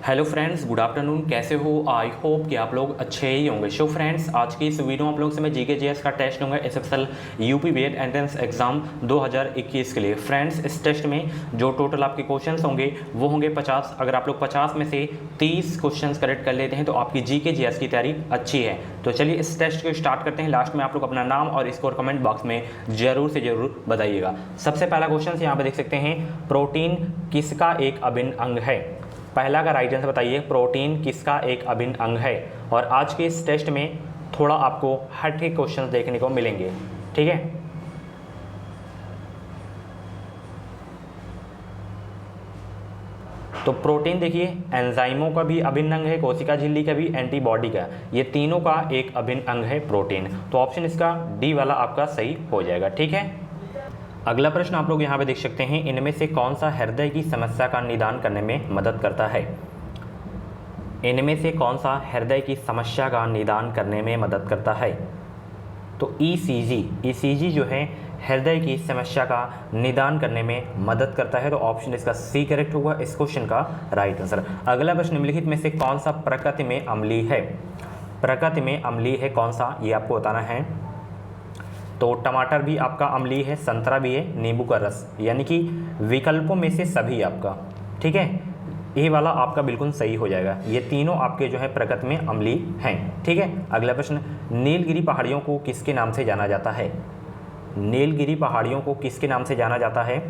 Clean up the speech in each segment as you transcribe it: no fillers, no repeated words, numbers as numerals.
Hello friends, good afternoon. कैसे हो? I hope कि आप लोग अच्छे ही होंगे। सो फ्रेंड्स, आज की इस वीडियो में आप लोगों से मैं जीके जीएस का टेस्ट लूँगा SSL UP BEd entrance exam 2021 के लिए। फ्रेंड्स, इस टेस्ट में जो टोटल आपके क्वेश्चंस होंगे वो होंगे 50। अगर आप लोग 50 में से 30 क्वेश्चंस करेक्ट कर लेते हैं तो आपकी जीके जीएस की तैयारी अच्छी है। तो चलिए इस टेस्ट को स्टार्ट करते हैं। लास्ट में आप लोग अपना नाम और स्कोर कमेंट बॉक्स में जरूर से जरूर बताइएगा। सबसे पहला क्वेश्चन यहाँ पे देख सकते हैं, प्रोटीन किसका एक अभिन्न अंग है? पहला का राइट आंसर बताइए, प्रोटीन किसका एक अभिन्न अंग है। और आज के इस टेस्ट में थोड़ा आपको हट के क्वेश्चन देखने को मिलेंगे, ठीक है। तो प्रोटीन देखिए, एंजाइमों का भी अभिन्न अंग है, कोशिका झिल्ली का भी, एंटीबॉडी का, ये तीनों का एक अभिन्न अंग है प्रोटीन। तो ऑप्शन इसका डी वाला आपका सही हो जाएगा, ठीक है। अगला प्रश्न आप लोग यहाँ पे देख सकते हैं, इनमें से कौन सा हृदय की समस्या का निदान करने में मदद करता है? इनमें से कौन सा हृदय की समस्या का निदान करने में मदद करता है? तो ईसीजी जो है हृदय की समस्या का निदान करने में मदद करता है। तो ऑप्शन इसका सी करेक्ट होगा इस क्वेश्चन का राइट आंसर। अगला प्रश्न, निम्नलिखित में से कौन सा प्रकृति में अम्लीय है? प्रकृति में अम्लीय है कौन सा, ये आपको बताना है। तो टमाटर भी आपका अम्लीय है, संतरा भी है, नींबू का रस, यानी कि विकल्पों में से सभी आपका, ठीक है। ये वाला आपका बिल्कुल सही हो जाएगा, ये तीनों आपके जो है प्रकृति में अम्लीय हैं, ठीक है। अगला प्रश्न, नीलगिरी पहाड़ियों को किसके नाम से जाना जाता है? नीलगिरी पहाड़ियों को किसके नाम से जाना जाता है?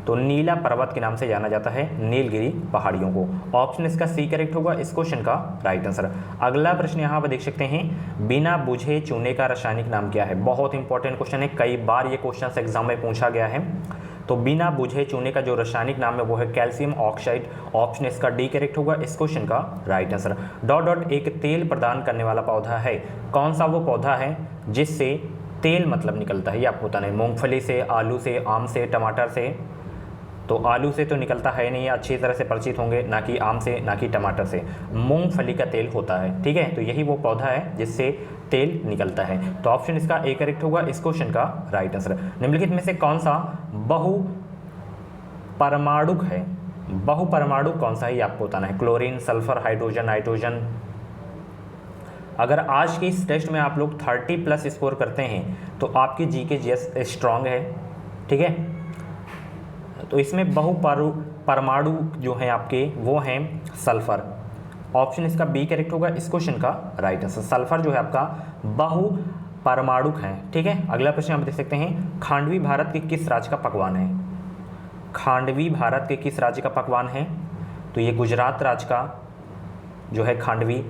तो नीला पर्वत के नाम से जाना जाता है नीलगिरी पहाड़ियों को। ऑप्शन इसका सी करेक्ट होगा इस क्वेश्चन का राइट आंसर। अगला प्रश्न यहाँ पर देख सकते हैं, बिना बुझे चूने का रासायनिक नाम क्या है? बहुत इंपॉर्टेंट क्वेश्चन है, कई बार ये क्वेश्चन एग्जाम में पूछा गया है। तो बिना बुझे चूने का जो रासायनिक नाम है वो है कैल्शियम ऑक्साइड। ऑप्शन इसका डी करेक्ट होगा इस क्वेश्चन का राइट आंसर। डॉट डॉट एक तेल प्रदान करने वाला पौधा है, कौन सा वो पौधा है जिससे तेल मतलब निकलता है? ये आपको बताना है। मूंगफली से, आलू से, आम से, टमाटर से। तो आलू से तो निकलता है नहीं, अच्छी तरह से परिचित होंगे, ना कि आम से ना कि टमाटर से। मूंगफली का तेल होता है, ठीक है। तो यही वो पौधा है जिससे तेल निकलता है। तो ऑप्शन इसका ए करेक्ट होगा इस क्वेश्चन का राइट आंसर। निम्नलिखित में से कौन सा बहुपरमाणुक है? बहुपरमाणुक कौन सा है ये आपको बताना है। Chlorine, sulphur, hydrogen, nitrogen. अगर आज के इस टेस्ट में आप लोग 30+ स्कोर करते हैं तो आपकी जीके जीएस स्ट्रांग है, ठीक है। तो इसमें बहुपरमाणु जो हैं आपके वो हैं सल्फर। ऑप्शन इसका बी करेक्ट होगा इस क्वेश्चन का राइट आंसर। सल्फर जो है आपका बहुपरमाणुक है, ठीक है। अगला प्रश्न आप देख सकते हैं, खांडवी भारत के किस राज्य का पकवान है? खांडवी भारत के किस राज्य का पकवान है? तो ये गुजरात राज्य का जो है खांडवी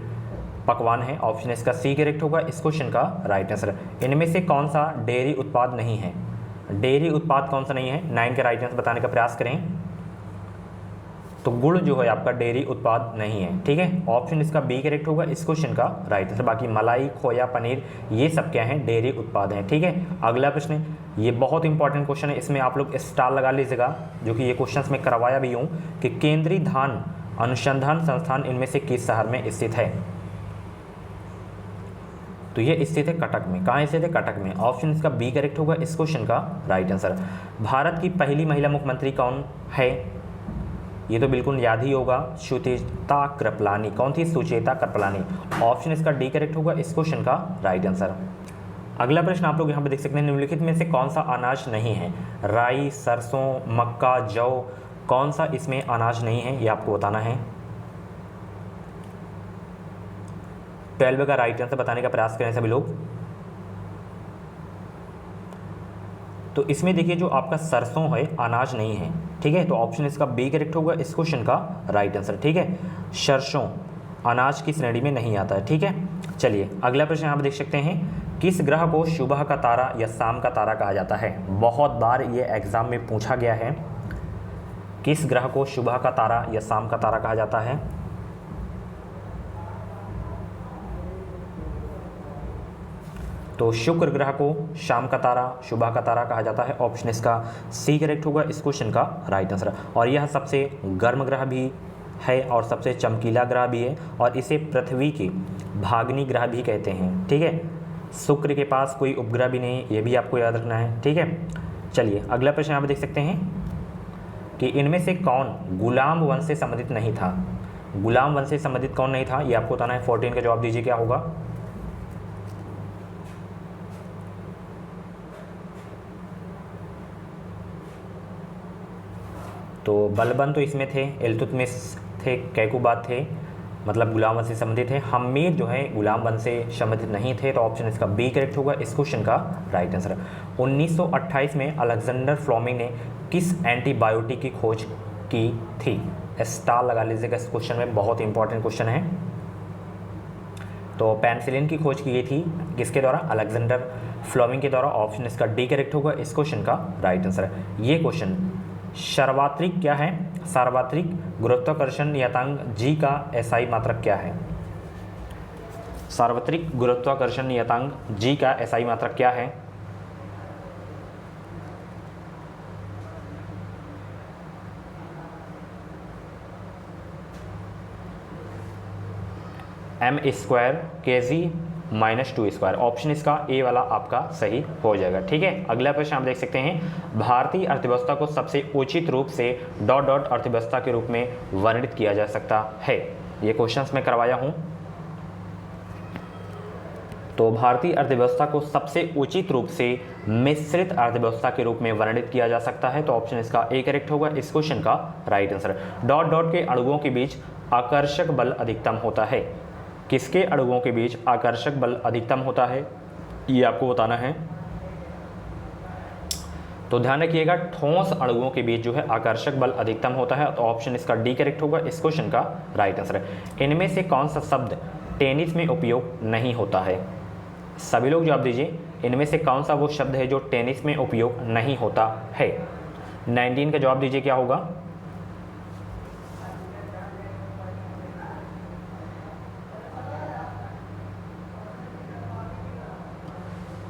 पकवान है। ऑप्शन इसका सी करेक्ट होगा इस क्वेश्चन का राइट आंसर। इनमें से कौन सा डेयरी उत्पाद नहीं है? डेयरी उत्पाद कौन सा नहीं है? 9 के राइट आंसर बताने का प्रयास करें। तो गुड़ जो है आपका डेयरी उत्पाद नहीं है, ठीक है। ऑप्शन इसका बी करेक्ट होगा इस क्वेश्चन का राइट आंसर। बाकी मलाई, खोया, पनीर ये सब क्या हैं? डेयरी उत्पाद हैं, ठीक है। अगला प्रश्न, ये बहुत इंपॉर्टेंट क्वेश्चन है, इसमें आप लोग स्टार लगा लीजिएगा, जो कि ये क्वेश्चन में करवाया भी हूँ कि केंद्रीय धान अनुसंधान संस्थान इनमें से किस शहर में स्थित है? तो ये स्थित है कटक में। कहाँ स्थित है? कटक में। ऑप्शन इसका बी करेक्ट होगा इस क्वेश्चन का राइट आंसर। भारत की पहली महिला मुख्यमंत्री कौन है? ये तो बिल्कुल याद ही होगा, सुचेता कृपलानी। कौन थी? सुचेता कृपलानी। ऑप्शन इसका डी करेक्ट होगा इस क्वेश्चन का राइट आंसर। अगला प्रश्न आप लोग यहाँ पे देख सकते हैं, निम्नलिखित में से कौन सा अनाज नहीं है? राई, सरसों, मक्का, जौ, कौन सा इसमें अनाज नहीं है ये आपको बताना है। 12 का राइट आंसर बताने का प्रयास करें सभी लोग। तो इसमें देखिए जो आपका सरसों है अनाज नहीं है, ठीक है। तो ऑप्शन इसका बी करेक्ट होगा इस क्वेश्चन का राइट आंसर, ठीक है। सरसों अनाज की श्रेणी में नहीं आता है, ठीक है। चलिए अगला प्रश्न यहाँ पर देख सकते हैं, किस ग्रह को सुबह का तारा या शाम का तारा कहा जाता है? बहुत बार ये एग्जाम में पूछा गया है, किस ग्रह को सुबह का तारा या शाम का तारा कहा जाता है? तो शुक्र ग्रह को शाम का तारा, सुबह का तारा कहा जाता है। ऑप्शन इसका सी करेक्ट होगा इस क्वेश्चन का राइट आंसर। और यह सबसे गर्म ग्रह भी है और सबसे चमकीला ग्रह भी है, और इसे पृथ्वी के भाग्नि ग्रह भी कहते हैं, ठीक है। शुक्र के पास कोई उपग्रह भी नहीं, ये भी आपको याद रखना है, ठीक है। चलिए अगला प्रश्न आप देख सकते हैं कि इनमें से कौन गुलाम वंश से संबंधित नहीं था? गुलाम वंश से संबंधित कौन नहीं था, ये आपको बताना है। 14 का जवाब दीजिए क्या होगा। तो बलबन तो इसमें थे, इल्तुतमिश थे, कैकुबाद थे, मतलब गुलाम वंश से संबंधित है। हमीद जो है गुलाम वंश से संबंधित नहीं थे, तो ऑप्शन इसका बी करेक्ट होगा इस क्वेश्चन का राइट आंसर। 1928 में अलेक्जेंडर फ्लेमिंग ने किस एंटीबायोटिक की खोज की थी। स्टार लगा लीजिएगा इस क्वेश्चन में, बहुत इंपॉर्टेंट क्वेश्चन है। तो पेनिसिलिन की खोज की गई थी किसके द्वारा, अलेक्जेंडर फ्लेमिंग के द्वारा। ऑप्शन इसका डी करेक्ट होगा इस क्वेश्चन का राइट आंसर। ये क्वेश्चन सार्वत्रिक क्या है, सार्वत्रिक गुरुत्वाकर्षण नियतांक जी का एसआई मात्रक क्या है। सार्वत्रिक गुरुत्वाकर्षण नियतांक जी का एसआई मात्रक क्या है। m² kg - 2²। ऑप्शन इसका ए वाला आपका सही हो जाएगा। ठीक है, अगला प्रश्न आप देख सकते हैं, भारतीय अर्थव्यवस्था को सबसे उचित रूप से ... अर्थव्यवस्था के रूप में वर्णित किया जा सकता है। ये क्वेश्चंस मैं करवाया हूं। तो भारतीय अर्थव्यवस्था को सबसे उचित रूप से मिश्रित अर्थव्यवस्था के रूप में वर्णित किया जा सकता है। तो ऑप्शन इसका ए करेक्ट होगा इस क्वेश्चन का राइट आंसर। ... के अणुओं के बीच आकर्षक बल अधिकतम होता है। किसके अणुओं के बीच आकर्षक बल अधिकतम होता है, ये आपको बताना है। तो ध्यान रखिएगा, ठोस अणुओं के बीच जो है आकर्षक बल अधिकतम होता है। तो ऑप्शन इसका डी करेक्ट होगा इस क्वेश्चन का राइट आंसर। इनमें से कौन सा शब्द टेनिस में उपयोग नहीं होता है। सभी लोग जवाब दीजिए, इनमें से कौन सा वो शब्द है जो टेनिस में उपयोग नहीं होता है। 19 का जवाब दीजिए क्या होगा।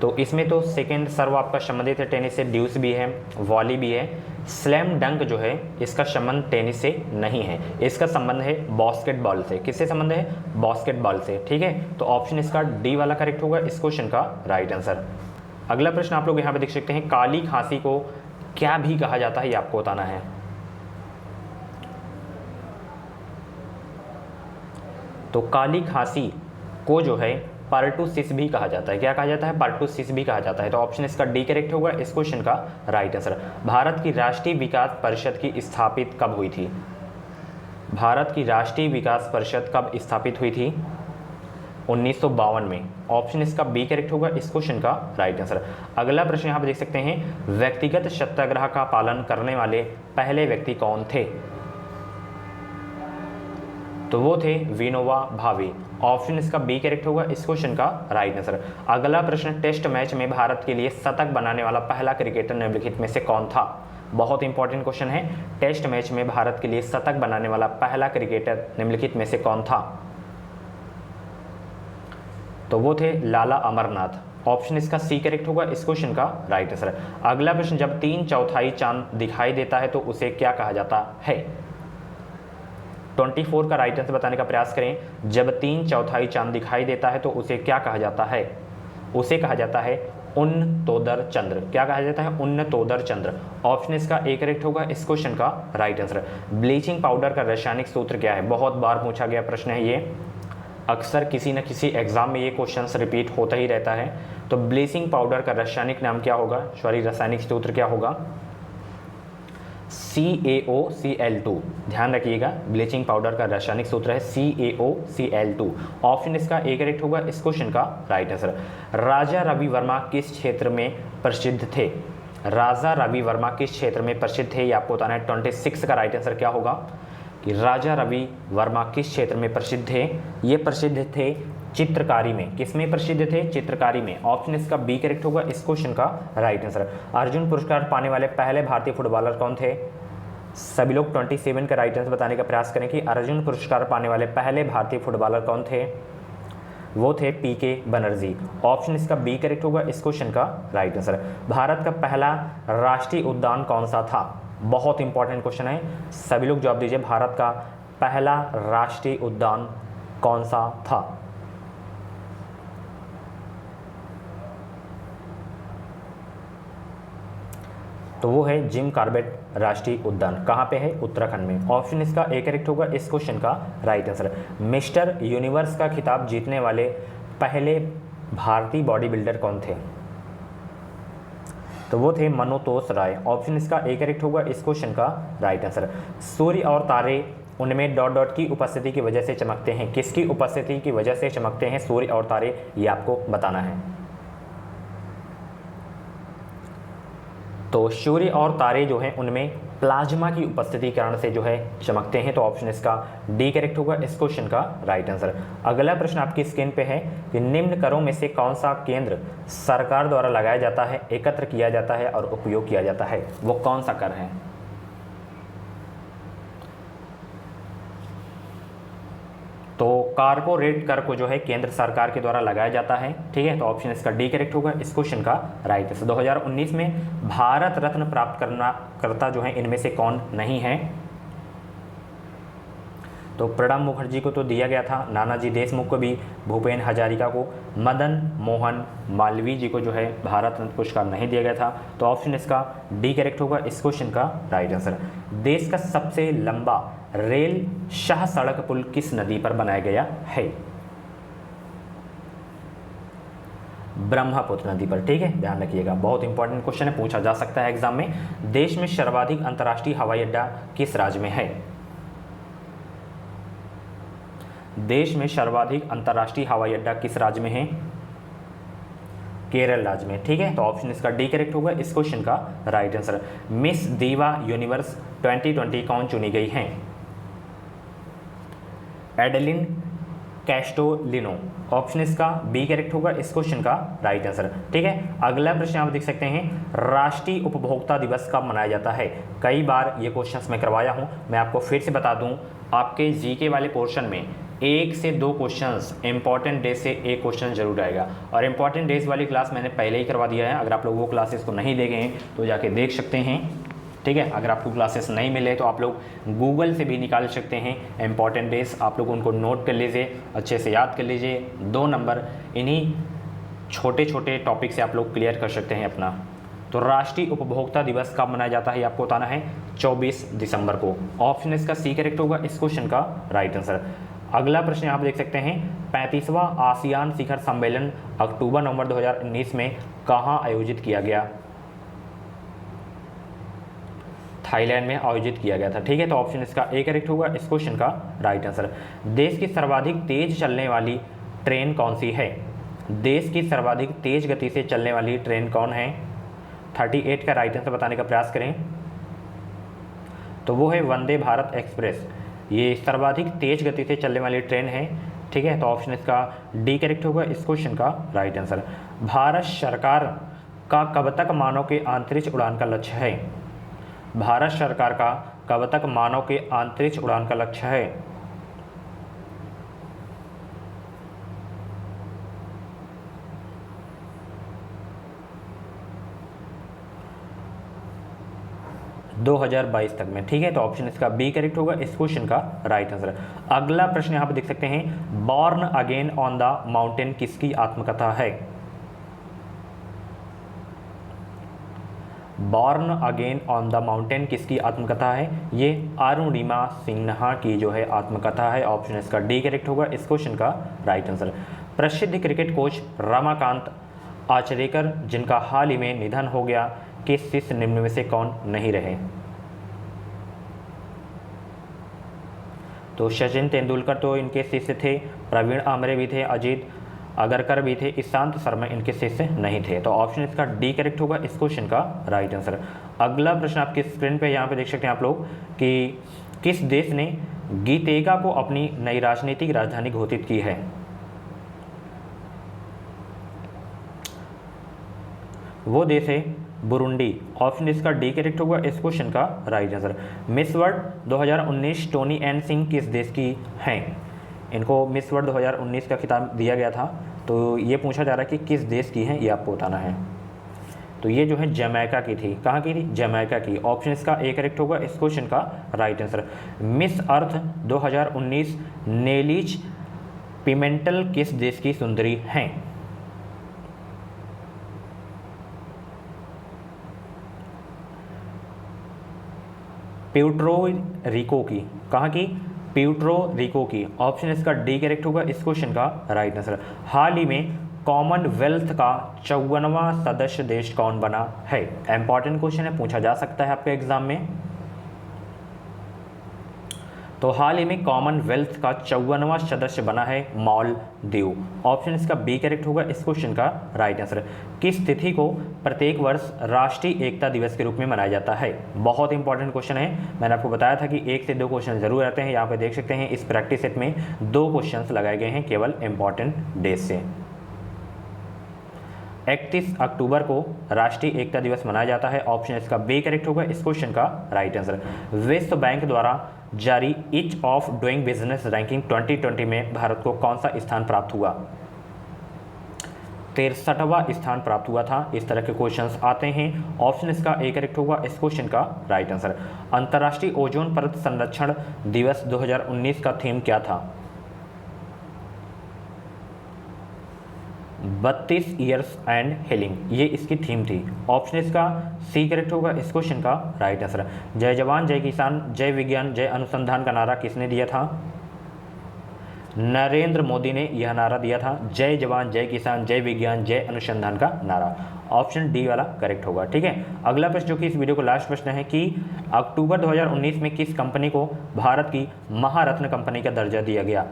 तो इसमें तो सेकेंड सर्व आपका संबंधित है टेनिस से, ड्यूस भी है, वॉली भी है। स्लैम डंक जो है इसका संबंध टेनिस से नहीं है, इसका संबंध है बास्केटबॉल से। किससे संबंध है, बास्केटबॉल से। ठीक है, तो ऑप्शन इसका डी वाला करेक्ट होगा इस क्वेश्चन का राइट आंसर। अगला प्रश्न आप लोग यहाँ पे देख सकते हैं, काली खांसी को क्या भी कहा जाता है, ये आपको बताना है। तो काली खांसी को जो है पर्टुसिस भी कहा जाता है। क्या कहा जाता है, पर्टुसिस भी कहा जाता है। तो ऑप्शन इसका डी करेक्ट होगा इस क्वेश्चन का राइट आंसर। भारत की राष्ट्रीय विकास परिषद की स्थापित कब हुई थी। भारत की राष्ट्रीय विकास परिषद कब स्थापित हुई थी, 1952 में। ऑप्शन इसका बी करेक्ट होगा इस क्वेश्चन का राइट आंसर। अगला प्रश्न यहाँ पे देख सकते हैं, व्यक्तिगत सत्याग्रह का पालन करने वाले पहले व्यक्ति कौन थे। तो वो थे विनोबा भावे। ऑप्शन इसका बी करेक्ट होगा इस क्वेश्चन का राइट आंसर। अगला प्रश्न, टेस्ट मैच में भारत के लिए शतक बनाने वाला पहला क्रिकेटर निम्नलिखित में से कौन था। बहुत इंपॉर्टेंट क्वेश्चन है, टेस्ट मैच में भारत के लिए शतक बनाने वाला पहला क्रिकेटर निम्नलिखित में से कौन था। तो वो थे लाला अमरनाथ। ऑप्शन इसका सी करेक्ट होगा इस क्वेश्चन का राइट आंसर। अगला प्रश्न, जब 3/4 चांद दिखाई देता है तो उसे क्या कहा जाता है। 24 का राइट आंसर बताने का प्रयास करें। जब 3/4 चांद दिखाई देता है तो उसे क्या कहा जाता है, उसे कहा जाता है उन्नतोदर चंद्र। क्या कहा जाता है, उन्नतोदर चंद्र। ऑप्शन इसका ए करेक्ट होगा इस क्वेश्चन का राइट आंसर। ब्लीचिंग पाउडर का रासायनिक सूत्र क्या है, बहुत बार पूछा गया प्रश्न है ये, अक्सर किसी न किसी एग्जाम में ये क्वेश्चन रिपीट होता ही रहता है। तो ब्लीचिंग पाउडर का रासायनिक नाम क्या होगा, सॉरी रासायनिक सूत्र क्या होगा, CaOCl2। ध्यान रखिएगा, ब्लीचिंग पाउडर का रासायनिक सूत्र है CaOCl2। ऑप्शन इसका ए करेक्ट होगा इस क्वेश्चन का राइट आंसर। राजा रवि वर्मा किस क्षेत्र में प्रसिद्ध थे। राजा रवि वर्मा किस क्षेत्र में प्रसिद्ध थे, ये आपको बताना है। 26 का राइट आंसर क्या होगा कि राजा रवि वर्मा किस क्षेत्र में प्रसिद्ध थे। ये प्रसिद्ध थे चित्रकारी में। किसमें प्रसिद्ध थे, चित्रकारी में। ऑप्शन इसका बी करेक्ट होगा इस क्वेश्चन का राइट आंसर। अर्जुन पुरस्कार पाने वाले पहले भारतीय फुटबॉलर कौन थे। सभी लोग 27 का राइट आंसर बताने का प्रयास करें कि अर्जुन पुरस्कार पाने वाले पहले भारतीय फुटबॉलर कौन थे। वो थे PK बनर्जी। ऑप्शन इसका बी करेक्ट होगा इस क्वेश्चन का राइट आंसर। भारत का पहला राष्ट्रीय उद्यान कौन सा था, बहुत इंपॉर्टेंट क्वेश्चन है, सभी लोग जवाब दीजिए। भारत का पहला राष्ट्रीय उद्यान कौन सा था। तो वो है जिम कॉर्बेट राष्ट्रीय उद्यान। कहाँ पे है? उत्तराखंड में। ऑप्शन इसका ए करेक्ट होगा इस क्वेश्चन का राइट आंसर। मिस्टर यूनिवर्स का खिताब जीतने वाले पहले भारतीय बॉडी बिल्डर कौन थे? तो वो थे मनोतोष राय। ऑप्शन इसका ए करेक्ट होगा इस क्वेश्चन का राइट आंसर। सूर्य और तारे उनमें डॉट डॉट की उपस्थिति की वजह से चमकते हैं। किसकी उपस्थिति की वजह से चमकते हैं सूर्य और तारे, ये आपको बताना है। तो सूर्य और तारे जो हैं उनमें प्लाज्मा की उपस्थिति के कारण से जो है चमकते हैं। तो ऑप्शन इसका डी करेक्ट होगा इस क्वेश्चन का राइट आंसर। अगला प्रश्न आपकी स्क्रीन पे है कि निम्न करों में से कौन सा केंद्र सरकार द्वारा लगाया जाता है, एकत्र किया जाता है और उपयोग किया जाता है, वो कौन सा कर है? तो कारपोरेट कर को जो है केंद्र सरकार के द्वारा लगाया जाता है, ठीक है। तो ऑप्शन इसका डी करेक्ट होगा इस क्वेश्चन का राइट आंसर। 2019 में भारत रत्न प्राप्त करता जो है इनमें से कौन नहीं है? तो प्रणब मुखर्जी को तो दिया गया था, नानाजी देशमुख को भी, भूपेन हजारिका को, मदन मोहन मालवीय जी को जो है भारत रत्न पुरस्कार नहीं दिया गया था। तो ऑप्शन इसका डी करेक्ट होगा इस क्वेश्चन का राइट आंसर। देश का सबसे लंबा रेल शाह सड़क पुल किस नदी पर बनाया गया है? ब्रह्मपुत्र नदी पर, ठीक है, ध्यान रखिएगा, बहुत इंपॉर्टेंट क्वेश्चन है, पूछा जा सकता है एग्जाम में। देश में सर्वाधिक अंतर्राष्ट्रीय हवाई अड्डा किस राज्य में है? देश में सर्वाधिक अंतर्राष्ट्रीय हवाई अड्डा किस राज्य में है? केरल राज्य में, ठीक है। तो ऑप्शन इसका डी करेक्ट होगा इस क्वेश्चन का राइट आंसर। मिस दीवा यूनिवर्स 2020 कौन चुनी गई हैं? एडेलिन कैस्टोलिनो। ऑप्शन इसका बी करेक्ट होगा इस क्वेश्चन का राइट आंसर, ठीक है। अगला प्रश्न आप देख सकते हैं, राष्ट्रीय उपभोक्ता दिवस कब मनाया जाता है? कई बार ये क्वेश्चंस मैं करवाया हूं, मैं आपको फिर से बता दूं, आपके जीके वाले पोर्शन में 1 से 2 क्वेश्चंस इंपॉर्टेंट डेज से एक क्वेश्चन जरूर आएगा। और इंपॉर्टेंट डेज वाली क्लास मैंने पहले ही करवा दिया है, अगर आप लोग वो क्लासेस को नहीं देखे हैं तो जाके देख सकते हैं, ठीक है। अगर आपको क्लासेस नहीं मिले तो आप लोग गूगल से भी निकाल सकते हैं इंपॉर्टेंट डेज, आप लोग उनको नोट कर लीजिए, अच्छे से याद कर लीजिए। 2 नंबर इन्हीं छोटे छोटे टॉपिक से आप लोग क्लियर कर सकते हैं अपना। तो राष्ट्रीय उपभोक्ता दिवस कब मनाया जाता है, ये आपको बताना है 24 दिसंबर को। ऑप्शन इसका सी करेक्ट होगा इस क्वेश्चन का राइट आंसर। अगला प्रश्न आप देख सकते हैं, 35वां आसियान शिखर सम्मेलन अक्टूबर-नवंबर 2019 में कहाँ आयोजित किया गया? थाईलैंड में आयोजित किया गया था, ठीक है। तो ऑप्शन इसका ए करेक्ट होगा इस क्वेश्चन का राइट आंसर। देश की सर्वाधिक तेज चलने वाली ट्रेन कौन सी है? देश की सर्वाधिक तेज गति से चलने वाली ट्रेन कौन है? 38 का राइट आंसर बताने का प्रयास करें। तो वो है वंदे भारत एक्सप्रेस, ये सर्वाधिक तेज गति से चलने वाली ट्रेन है, ठीक है। तो ऑप्शन इसका डी करेक्ट होगा इस क्वेश्चन का राइट आंसर। भारत सरकार का कब तक मानव के अंतरिक्ष उड़ान का लक्ष्य है? भारत सरकार का कब तक मानव के अंतरिक्ष उड़ान का लक्ष्य है? दो 2022 तक में, ठीक है। तो ऑप्शन इसका बी करेक्ट होगा इस क्वेश्चन का राइट आंसर। अगला प्रश्न यहाँ पे देख सकते हैं, born again on the mountain किसकी आत्मकथा है? Born again on the mountain किसकी आत्मकथा है? ये अरुणिमा सिन्हा की जो है आत्मकथा है। ऑप्शन इसका डी करेक्ट होगा इस क्वेश्चन का राइट आंसर। प्रसिद्ध क्रिकेट कोच रमाकांत आचरेकर जिनका हाल ही में निधन हो गया, किस शिष्य निम्न में से कौन नहीं रहे? तो सचिन तेंदुलकर तो इनके शिष्य थे, प्रवीण आमरे भी थे, अजीत अगरकर भी थे, ईशांत शर्मा इनके शिष्य नहीं थे। तो ऑप्शन इसका डी करेक्ट होगा इस क्वेश्चन का राइट आंसर। अगला प्रश्न आपकी स्क्रीन पे यहाँ पे देख सकते हैं आप लोग कि किस देश ने गीतेगा को अपनी नई राजनीतिक राजधानी घोषित की है? वो देश है बुरुंडी। ऑप्शन इसका डी करेक्ट होगा इस क्वेश्चन का right answer. Miss world 2019 Tony N Singh किस देश की हैं? इनको मिस वर्ल्ड 2019 का खिताब दिया गया था, तो ये पूछा जा रहा है कि किस देश की हैं, ये आपको बताना है। तो ये जो है जमैका की थी। कहाँ की थी? जमैका की। ऑप्शन इसका ए करेक्ट होगा इस क्वेश्चन का राइट आंसर। मिस अर्थ 2019 नेलीज पिमेंटल किस देश की सुंदरी हैं? प्यूर्टो रिको की, कहाँ की? प्यूर्टो रिको की। ऑप्शन इसका डी करेक्ट होगा इस क्वेश्चन का राइट आंसर। हाल ही में कॉमनवेल्थ का 54वां सदस्य देश कौन बना है? इंपॉर्टेंट क्वेश्चन है, पूछा जा सकता है आपके एग्जाम में। तो हाल ही में कॉमनवेल्थ का 54वां सदस्य बना है मालदीव। ऑप्शन इसका बी करेक्ट होगा इस क्वेश्चन का राइट आंसर। किस तिथि को प्रत्येक वर्ष राष्ट्रीय एकता दिवस के रूप में मनाया जाता है? बहुत इंपॉर्टेंट क्वेश्चन है, मैंने आपको बताया था कि 1 से 2 क्वेश्चन जरूर आते हैं। यहाँ पे देख सकते हैं इस प्रैक्टिस सेट में 2 क्वेश्चन लगाए गए हैं केवल इंपॉर्टेंट डेज से। 31 अक्टूबर को राष्ट्रीय एकता दिवस मनाया जाता है। ऑप्शन इसका बी करेक्ट होगा इस क्वेश्चन का राइट आंसर। विश्व बैंक द्वारा जारी ease of doing business ranking 2020 में भारत को कौन सा स्थान प्राप्त हुआ? 63वां स्थान प्राप्त हुआ था। इस तरह के क्वेश्चंस आते हैं। ऑप्शन इसका ए करेक्ट होगा इस क्वेश्चन का राइट आंसर। अंतर्राष्ट्रीय ओजोन परत संरक्षण दिवस 2019 का थीम क्या था? 32 ईयर्स एंड हीलिंग, ये इसकी थीम थी। ऑप्शन इसका सी करेक्ट होगा इस क्वेश्चन का राइट आंसर। जय जवान जय किसान जय विज्ञान जय अनुसंधान का नारा किसने दिया था? नरेंद्र मोदी ने यह नारा दिया था, जय जवान जय किसान जय विज्ञान जय अनुसंधान का नारा। ऑप्शन डी वाला करेक्ट होगा। ठीक है, अगला प्रश्न जो कि इस वीडियो को लास्ट प्रश्न है कि अक्टूबर 2019 में किस कंपनी को भारत की महारत्न कंपनी का दर्जा दिया गया?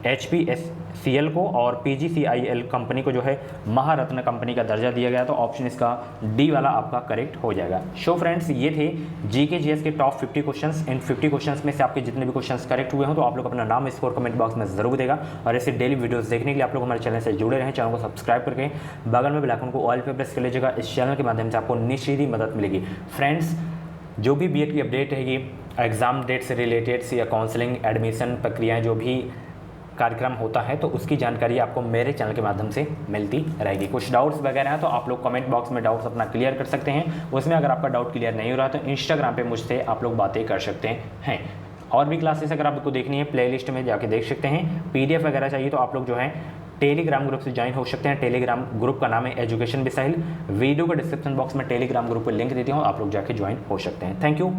HPCL को और PGCIL कंपनी को जो है महारत्न कंपनी का दर्जा दिया गया। तो ऑप्शन इसका डी वाला आपका करेक्ट हो जाएगा। सो फ्रेंड्स, ये थे GK GS के टॉप 50 क्वेश्चंस। इन 50 क्वेश्चंस में से आपके जितने भी क्वेश्चंस करेक्ट हुए हों तो आप लोग अपना नाम स्कोर कमेंट बॉक्स में जरूर देगा। और ऐसे डेली वीडियोस देखने के लिए आप लोग हमारे चैनल से जुड़े रहें, चैनल को सब्सक्राइब करके बगल में बेल आइकन को ऑल पे प्रेस कर लीजिएगा। इस चैनल के माध्यम से आपको निश्चित ही मदद मिलेगी। फ्रेंड्स, जो भी BED की अपडेट रहेगी, एग्जाम डेट से रिलेटेड या काउंसलिंग एडमिशन प्रक्रियाएँ जो भी कार्यक्रम होता है तो उसकी जानकारी आपको मेरे चैनल के माध्यम से मिलती रहेगी। कुछ डाउट्स वगैरह हैं तो आप लोग कमेंट बॉक्स में डाउट्स अपना क्लियर कर सकते हैं। उसमें अगर आपका डाउट क्लियर नहीं हो रहा तो इंस्टाग्राम पे मुझसे आप लोग बातें कर सकते हैं। और भी क्लासेस अगर आपको देखनी है प्लेलिस्ट में जाके देख सकते हैं। PDF वगैरह चाहिए तो आप लोग जो है टेलीग्राम ग्रुप से ज्वाइन हो सकते हैं। टेलीग्राम ग्रुप का नाम है एजुकेशन विद साहिल। वीडियो का डिस्क्रिप्शन बॉक्स में टेलीग्राम ग्रुप पर लिंक देती हूँ, आप लोग जाके ज्वाइन हो सकते हैं। Thank you.